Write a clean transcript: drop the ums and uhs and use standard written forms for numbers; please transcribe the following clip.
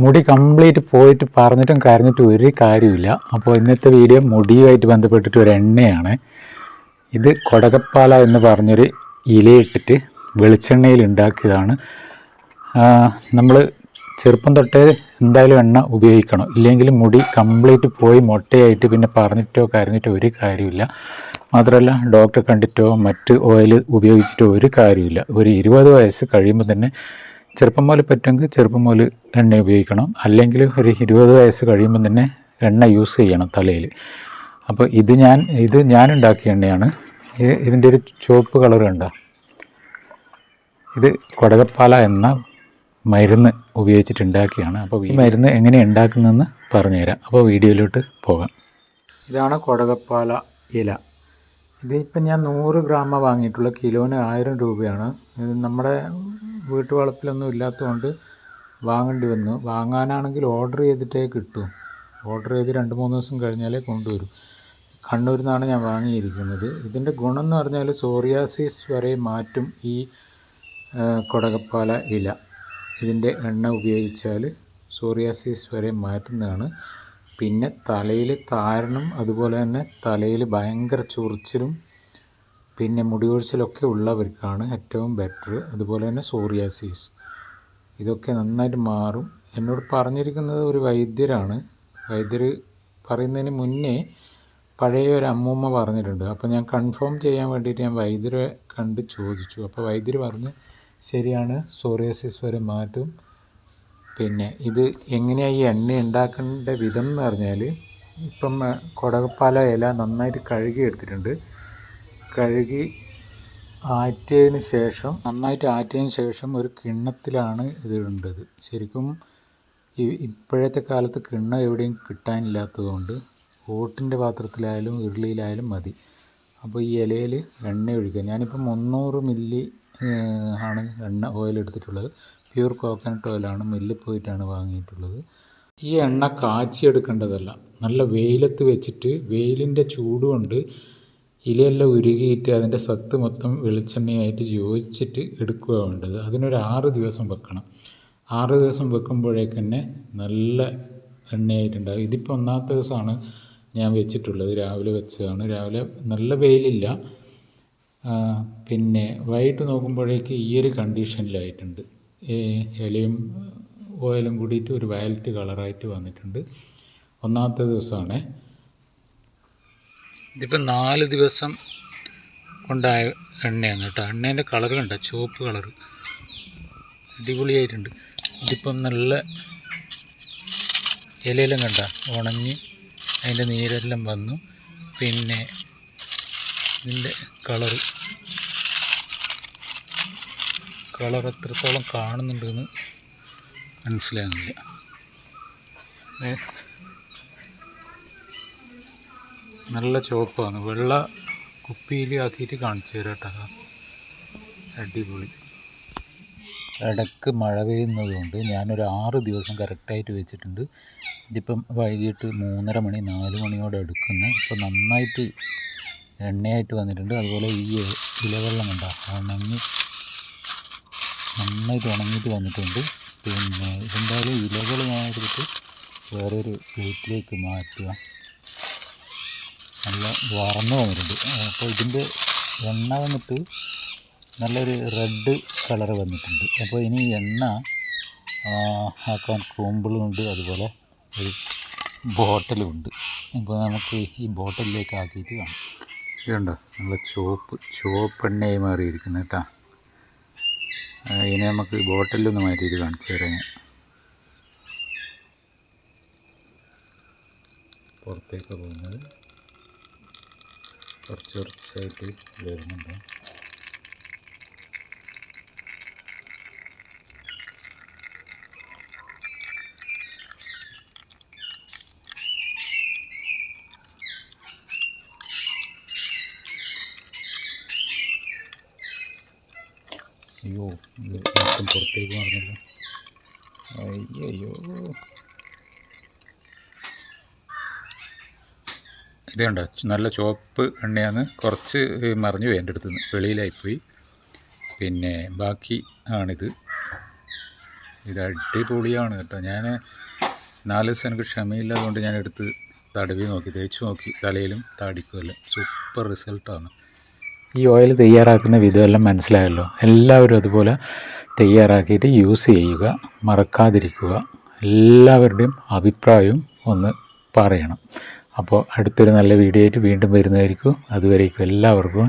മുടി കംപ്ലീറ്റ് പോയിട്ട് പറഞ്ഞിട്ടും കരഞ്ഞിട്ടും ഒരു കാര്യമില്ല. അപ്പോൾ ഇന്നത്തെ വീഡിയോ മുടിയുമായിട്ട് ബന്ധപ്പെട്ടിട്ട് ഒരു എണ്ണയാണ്. ഇത് കൊടകപ്പാല എന്ന് പറഞ്ഞൊരു ഇലയിട്ടിട്ട് വെളിച്ചെണ്ണയിൽ ഉണ്ടാക്കിയതാണ്. നമ്മൾ ചെറുപ്പം തൊട്ടേ എന്തായാലും എണ്ണ ഉപയോഗിക്കണം, ഇല്ലെങ്കിൽ മുടി കംപ്ലീറ്റ് പോയി മൊട്ടയായിട്ട് പിന്നെ പറഞ്ഞിട്ടോ കരഞ്ഞിട്ടോ ഒരു കാര്യമില്ല. മാത്രമല്ല ഡോക്ടറെ കണ്ടിട്ടോ മറ്റ് ഓയിൽ ഉപയോഗിച്ചിട്ടോ ഒരു കാര്യമില്ല. ഒരു 20 വയസ്സ് കഴിയുമ്പോൾ തന്നെ ചെറുപ്പം മുതൽ പറ്റുമെങ്കിൽ ചെറുപ്പം മുതൽ എണ്ണ ഉപയോഗിക്കണം, അല്ലെങ്കിൽ ഒരു 20 വയസ്സ് കഴിയുമ്പം തന്നെ എണ്ണ യൂസ് ചെയ്യണം തലയിൽ. അപ്പോൾ ഇത് ഞാൻ ഉണ്ടാക്കിയ എണ്ണയാണ്. ഇതിൻ്റെ ഒരു ചുവപ്പ് കളർ കണ്ടോ, ഇത് കൊടകപ്പാല എന്ന മരുന്ന് ഉപയോഗിച്ചിട്ട് ഉണ്ടാക്കിയാണ്. അപ്പോൾ ഈ മരുന്ന് എങ്ങനെ ഉണ്ടാക്കുന്നതെന്ന് പറഞ്ഞുതരാം. അപ്പോൾ വീഡിയോയിലോട്ട് പോകാം. ഇതാണ് കൊടകപ്പാല ഇല. ഇതിപ്പം ഞാൻ 100 ഗ്രാം വാങ്ങിയിട്ടുള്ള, കിലോന് 1000 രൂപയാണ്. ഇത് നമ്മുടെ വീട്ടുവളപ്പിലൊന്നും ഇല്ലാത്തതുകൊണ്ട് വാങ്ങേണ്ടി വന്നു. വാങ്ങാനാണെങ്കിൽ ഓർഡർ ചെയ്തിട്ടേ കിട്ടൂ. ഓർഡർ ചെയ്ത് 2-3 ദിവസം കഴിഞ്ഞാലേ കൊണ്ടുവരും. കണ്ണൂരിൽ നിന്നാണ് ഞാൻ വാങ്ങിയിരിക്കുന്നത്. ഇതിൻ്റെ ഗുണം എന്ന് പറഞ്ഞാൽ സോറിയാസിസ് വരെ മാറ്റും ഈ കൊടകപ്പാല ഇല. ഇതിൻ്റെ എണ്ണ ഉപയോഗിച്ചാൽ സോറിയാസിസ് വരെ മാറ്റുന്നതാണ്. പിന്നെ തലയിൽ താരനും അതുപോലെ തന്നെ തലയിൽ ഭയങ്കര ചൊറിച്ചിലും പിന്നെ മുടികൊഴിച്ചിലൊക്കെ ഉള്ളവർക്കാണ് ഏറ്റവും ബെറ്റർ. അതുപോലെ തന്നെ സോറിയാസിസ് ഇതൊക്കെ നന്നായിട്ട് മാറും. എന്നോട് പറഞ്ഞിരിക്കുന്നത് ഒരു വൈദ്യരാണ്. വൈദ്യർ പറയുന്നതിന് മുന്നേ പഴയ ഒരു അമ്മൂമ്മ പറഞ്ഞിട്ടുണ്ട്. അപ്പോൾ ഞാൻ കൺഫേം ചെയ്യാൻ വേണ്ടിയിട്ട് ഞാൻ വൈദ്യരെ കണ്ട് ചോദിച്ചു. അപ്പോൾ വൈദ്യർ പറഞ്ഞ് ശരിയാണ്, സോറിയാസിസ് വരെ മാറ്റും. പിന്നെ ഇത് എങ്ങനെയാണ് ഈ എണ്ണ ഉണ്ടാക്കേണ്ട വിധം എന്ന് പറഞ്ഞാൽ, ഇപ്പം കൊടകപ്പാല ഇല നന്നായിട്ട് കഴുകി എടുത്തിട്ടുണ്ട്. കഴുകി നന്നായിട്ട് ആറ്റിയതിന് ശേഷം ഒരു കിണ്ണത്തിലാണ് ഇത് ഇടേണ്ടത്. ശരിക്കും ഇപ്പോഴത്തെ കാലത്ത് കിണ്ണം എവിടെയും കിട്ടാനില്ലാത്തതുകൊണ്ട് ഓട്ടിൻ്റെ പാത്രത്തിലായാലും ഉരുളിയിലായാലും മതി. അപ്പോൾ ഈ ഇലയിൽ എണ്ണ ഒഴിക്കുക. ഞാനിപ്പോൾ 300 മില്ലി ആണ് ഓയിൽ എടുത്തിട്ടുള്ളത്. പ്യൂർ കോക്കനട്ട് ഓയിലാണ്, മില്ലിൽ പോയിട്ടാണ് വാങ്ങിയിട്ടുള്ളത്. ഈ എണ്ണ കാച്ചിയെടുക്കേണ്ടതല്ല, നല്ല വെയിലത്ത് വെച്ചിട്ട് വെയിലിൻ്റെ ചൂടുകൊണ്ട് ഇലയെല്ലാം ഉരുകിയിട്ട് അതിൻ്റെ സത്ത് മൊത്തം വെളിച്ചെണ്ണയായിട്ട് യോജിച്ചിട്ട് എടുക്കുക വേണ്ടത്. അതിനൊരു 6 ദിവസം വെക്കണം. 6 ദിവസം വെക്കുമ്പോഴേക്ക് തന്നെ നല്ല എണ്ണയായിട്ടുണ്ടാകും. ഇതിപ്പോൾ 1-ാമത്തെ ദിവസമാണ് ഞാൻ വെച്ചിട്ടുള്ളത്. രാവിലെ വെച്ചതാണ്. രാവിലെ നല്ല വെയിലില്ല. പിന്നെ വൈകിട്ട് നോക്കുമ്പോഴേക്ക് ഈ ഒരു കണ്ടീഷനിലായിട്ടുണ്ട്. ഇലയും ഓയിലും കൂടിയിട്ട് ഒരു വയലറ്റ് കളറായിട്ട് വന്നിട്ടുണ്ട്. 1-ാമത്തെ ദിവസമാണ്. ഇതിപ്പോൾ 4 ദിവസം കൊണ്ടായ എണ്ണയാണ് കേട്ടോ. എണ്ണേൻ്റെ കളർ കണ്ടോ, ചുവപ്പ് കളറ്, അടിപൊളിയായിട്ടുണ്ട്. ഇതിപ്പം നല്ല ഇലയെല്ലാം കണ്ട ഉണങ്ങി അതിൻ്റെ നീരെല്ലാം വന്നു. പിന്നെ ഇതിൻ്റെ കളർ എത്രത്തോളം കാണുന്നുണ്ടെന്ന് മനസ്സിലാകുന്നില്ല. നല്ല ചുവപ്പാണ്. വെള്ള കുപ്പിയിൽ ആക്കിയിട്ട് കാണിച്ചു തരാം കേട്ടോ. അടിപൊളി. ഇടയ്ക്ക് മഴ പെയ്യുന്നതുകൊണ്ട് ഞാനൊരു 6 ദിവസം കറക്റ്റായിട്ട് വെച്ചിട്ടുണ്ട്. ഇതിപ്പം വൈകിട്ട് 3:30 മണി 4 മണിയോടെ എടുക്കുന്നു. ഇപ്പോൾ നന്നായിട്ട് എണ്ണയായിട്ട് വന്നിട്ടുണ്ട്. അതുപോലെ ഈ ഇലവെള്ളം കണ്ട നന്നായിട്ട് ഉണങ്ങിയിട്ട് വന്നിട്ടുണ്ട്. പിന്നെ ഇതെന്തായാലും ഇലകൾ ഞാൻ എടുത്തിട്ട് വേറൊരു വീട്ടിലേക്ക് മാറ്റുക. നല്ല വറന്ന് വന്നിട്ടുണ്ട്. അപ്പോൾ ഇതിൻ്റെ എണ്ണ വന്നിട്ട് നല്ലൊരു റെഡ് കളർ വന്നിട്ടുണ്ട്. അപ്പോൾ ഇനി എണ്ണ ആക്കാൻ കൂമ്പിളുണ്ട്, അതുപോലെ ഒരു ബോട്ടിലുണ്ട്. അപ്പോൾ നമുക്ക് ഈ ബോട്ടിലേക്ക് ആക്കിയിട്ട് കാണാം. ഇതുണ്ടോ, നല്ല ചുവപ്പ് എണ്ണയായി മാറിയിരിക്കുന്നത് കേട്ടോ. ഇനി നമുക്ക് ബോട്ടിലൊന്ന് മാറ്റിയിട്ട് കാണിച്ചു തരാം. ഞാൻ പുറത്തേക്ക് പോകുന്നത് കുറച്ചായിട്ട് വരുന്നുണ്ട്. അയ്യോ, മൊത്തം പുറത്തേക്ക് മറന്നല്ലോ. അയ്യോ, ഇത് കണ്ടോ, നല്ല ചുവപ്പ് എണ്ണയാണ്. കുറച്ച് മറിഞ്ഞു പോയി, എൻ്റെ അടുത്ത് നിന്ന് വെളിയിലായിപ്പോയി. പിന്നെ ബാക്കി ആണിത്. ഇത് അടിപൊളിയാണ് കേട്ടോ. ഞാൻ 4 ദിവസം എനിക്ക് ക്ഷമയില്ലാതുകൊണ്ട് ഞാൻ എടുത്ത് തടവി നോക്കി, തേച്ച് നോക്കി, തലയിലും താടിക്കുമല്ലോ. സൂപ്പർ റിസൾട്ടാണ്. ഈ ഓയിൽ തയ്യാറാക്കുന്ന വിധമെല്ലാം മനസ്സിലായല്ലോ. എല്ലാവരും അതുപോലെ തയ്യാറാക്കിയിട്ട് യൂസ് ചെയ്യുക, മറക്കാതിരിക്കുക. എല്ലാവരുടെയും അഭിപ്രായവും ഒന്ന് പറയണം. അപ്പോൾ അടുത്തൊരു നല്ല വീഡിയോ ആയിട്ട് വീണ്ടും വരുന്നതായിരിക്കും. അതുവരേക്കും എല്ലാവർക്കും